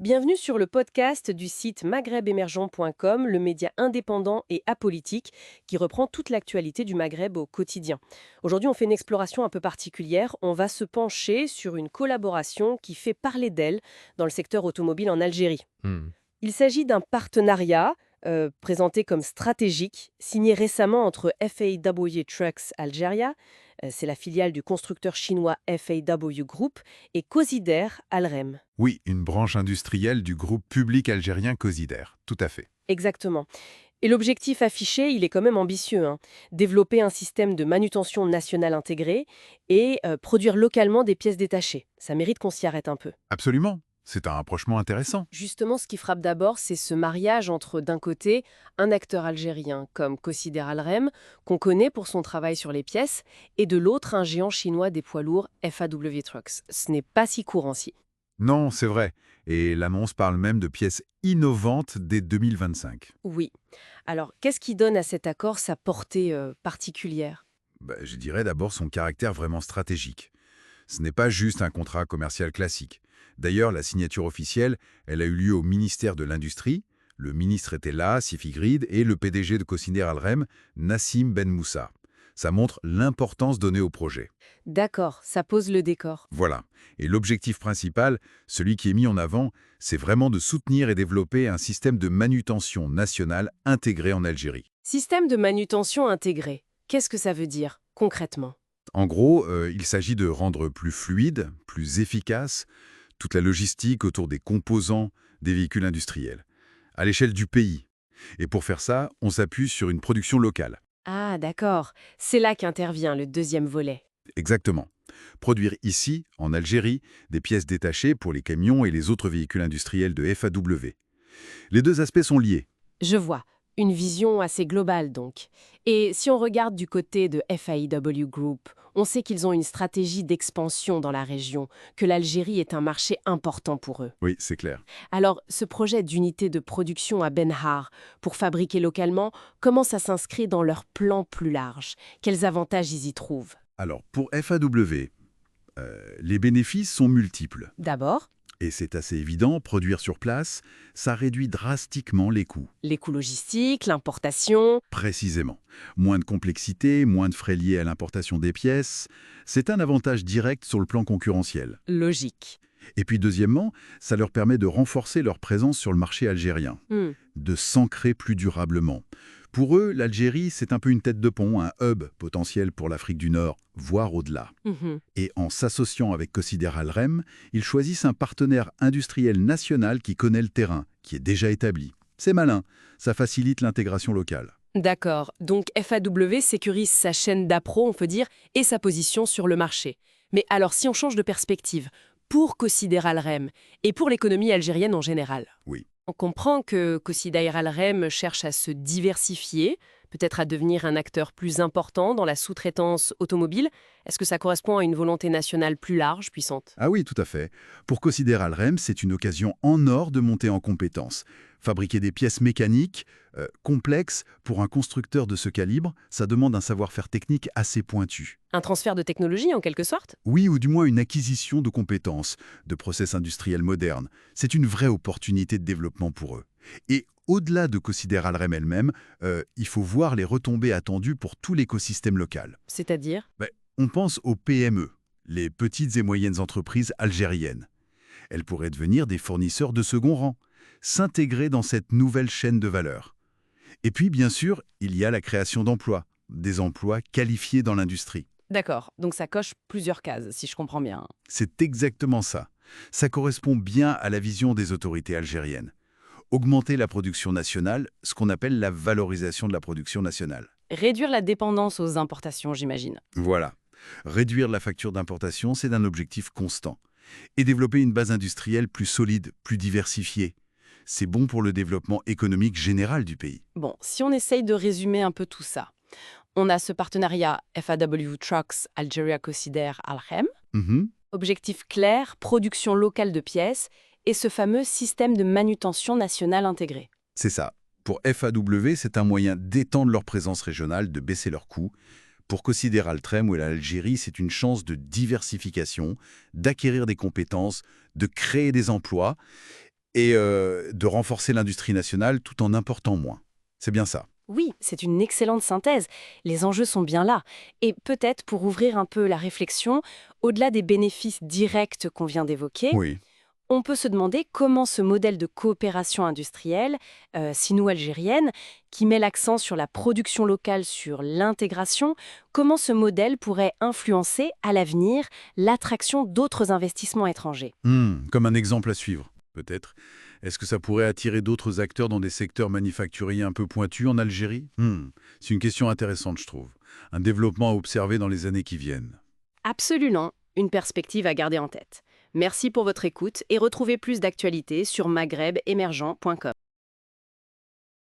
Bienvenue sur le podcast du site maghrebemergent.com, le média indépendant et apolitique qui reprend toute l'actualité du Maghreb au quotidien. Aujourd'hui, on fait une exploration un peu particulière. On va se pencher sur une collaboration qui fait parler d'elle dans le secteur automobile en Algérie. Hmm. Il s'agit d'un partenariat présenté comme stratégique, signé récemment entre FAW Trucks Algeria, c'est la filiale du constructeur chinois FAW Group, et Cosider Alrem. Oui, une branche industrielle du groupe public algérien Cosider, tout à fait. Exactement. Et l'objectif affiché, il est quand même ambitieux, hein. Développer un système de manutention nationale intégré et produire localement des pièces détachées. Ça mérite qu'on s'y arrête un peu. Absolument, c'est un rapprochement intéressant. Justement, ce qui frappe d'abord, c'est ce mariage entre, d'un côté, un acteur algérien comme Cosider Alrem, qu'on connaît pour son travail sur les pièces, et de l'autre, un géant chinois des poids lourds, FAW Trucks. Ce n'est pas si courant-ci. Non, c'est vrai, et l'annonce parle même de pièces innovantes dès 2025. Oui. Alors, qu'est-ce qui donne à cet accord sa portée particulière? Je dirais d'abord son caractère vraiment stratégique. Ce n'est pas juste un contrat commercial classique. D'ailleurs, la signature officielle, elle a eu lieu au ministère de l'Industrie. Le ministre était là, Sifi Grid, et le PDG de Cosider Alrem, Nassim Ben Moussa. Ça montre l'importance donnée au projet. D'accord, ça pose le décor. Voilà. Et l'objectif principal, celui qui est mis en avant, c'est vraiment de soutenir et développer un système de manutention nationale intégré en Algérie. Système de manutention intégré. Qu'est-ce que ça veut dire, concrètement? En gros, il s'agit de rendre plus fluide, plus efficace, toute la logistique autour des composants des véhicules industriels, à l'échelle du pays. Et pour faire ça, on s'appuie sur une production locale. Ah, d'accord. C'est là qu'intervient le deuxième volet. Exactement. Produire ici, en Algérie, des pièces détachées pour les camions et les autres véhicules industriels de FAW. Les deux aspects sont liés. Je vois. Une vision assez globale, donc. Et si on regarde du côté de FAW Group, on sait qu'ils ont une stratégie d'expansion dans la région, que l'Algérie est un marché important pour eux. Oui, c'est clair. Alors, ce projet d'unité de production à Benhar pour fabriquer localement, comment ça s'inscrit dans leur plan plus large? Quels avantages ils y trouvent? Alors, pour FAW, les bénéfices sont multiples. D'abord, Et c'est assez évident, produire sur place, ça réduit drastiquement les coûts. les coûts logistiques, l'importation. Précisément. Moins de complexité, moins de frais liés à l'importation des pièces. C'est un avantage direct sur le plan concurrentiel. Logique. Et puis deuxièmement, ça leur permet de renforcer leur présence sur le marché algérien, Hmm. de s'ancrer plus durablement. Pour eux, l'Algérie, c'est un peu une tête de pont, un hub potentiel pour l'Afrique du Nord, voire au-delà. Mhm. Et en s'associant avec Cosider Alrem, ils choisissent un partenaire industriel national qui connaît le terrain, qui est déjà établi. C'est malin, ça facilite l'intégration locale. D'accord. Donc FAW sécurise sa chaîne d'appro, on peut dire, et sa position sur le marché. Mais alors, si on change de perspective, pour Cosider Alrem et pour l'économie algérienne en général, Oui. on comprend que Cosider Alrem cherche à se diversifier, peut-être à devenir un acteur plus important dans la sous-traitance automobile. Est-ce que ça correspond à une volonté nationale plus large, puissante? Ah oui, tout à fait. Pour Cosider Alrem, c'est une occasion en or de monter en compétences. Fabriquer des pièces mécaniques complexes pour un constructeur de ce calibre, ça demande un savoir-faire technique assez pointu. Un transfert de technologie, en quelque sorte? Oui, ou du moins une acquisition de compétences, de process industriels modernes. C'est une vraie opportunité de développement pour eux. Et au-delà de Cosider Alrem elle-même, il faut voir les retombées attendues pour tout l'écosystème local. C'est-à-dire? On pense aux PME, les petites et moyennes entreprises algériennes. Elles pourraient devenir des fournisseurs de second rang, s'intégrer dans cette nouvelle chaîne de valeur. Et puis, bien sûr, il y a la création d'emplois, des emplois qualifiés dans l'industrie. D'accord, donc ça coche plusieurs cases, si je comprends bien. C'est exactement ça. Ça correspond bien à la vision des autorités algériennes. Augmenter la production nationale, ce qu'on appelle la valorisation de la production nationale. Réduire la dépendance aux importations, j'imagine. Voilà. Réduire la facture d'importation, c'est un objectif constant. Et développer une base industrielle plus solide, plus diversifiée. C'est bon pour le développement économique général du pays. Bon, si on essaye de résumer un peu tout ça, on a ce partenariat FAW Trucks Algeria Cosider Alrem, Mhm. objectif clair, production locale de pièces, et ce fameux système de manutention nationale intégré. C'est ça. Pour FAW, c'est un moyen d'étendre leur présence régionale, de baisser leurs coûts. Pour Cosider Altrem ou l'Algérie, c'est une chance de diversification, d'acquérir des compétences, de créer des emplois. et de renforcer l'industrie nationale tout en important moins. C'est bien ça. Oui, c'est une excellente synthèse. Les enjeux sont bien là. Et peut-être pour ouvrir un peu la réflexion, au-delà des bénéfices directs qu'on vient d'évoquer, Oui. on peut se demander comment ce modèle de coopération industrielle, sino-algérienne, qui met l'accent sur la production locale, sur l'intégration, comment ce modèle pourrait influencer, à l'avenir, l'attraction d'autres investissements étrangers. Comme un exemple à suivre, peut-être. Est-ce que ça pourrait attirer d'autres acteurs dans des secteurs manufacturiers un peu pointus en Algérie? C'est une question intéressante, je trouve. Un développement à observer dans les années qui viennent. Absolument, une perspective à garder en tête. Merci pour votre écoute et retrouvez plus d'actualités sur maghrebemergent.com.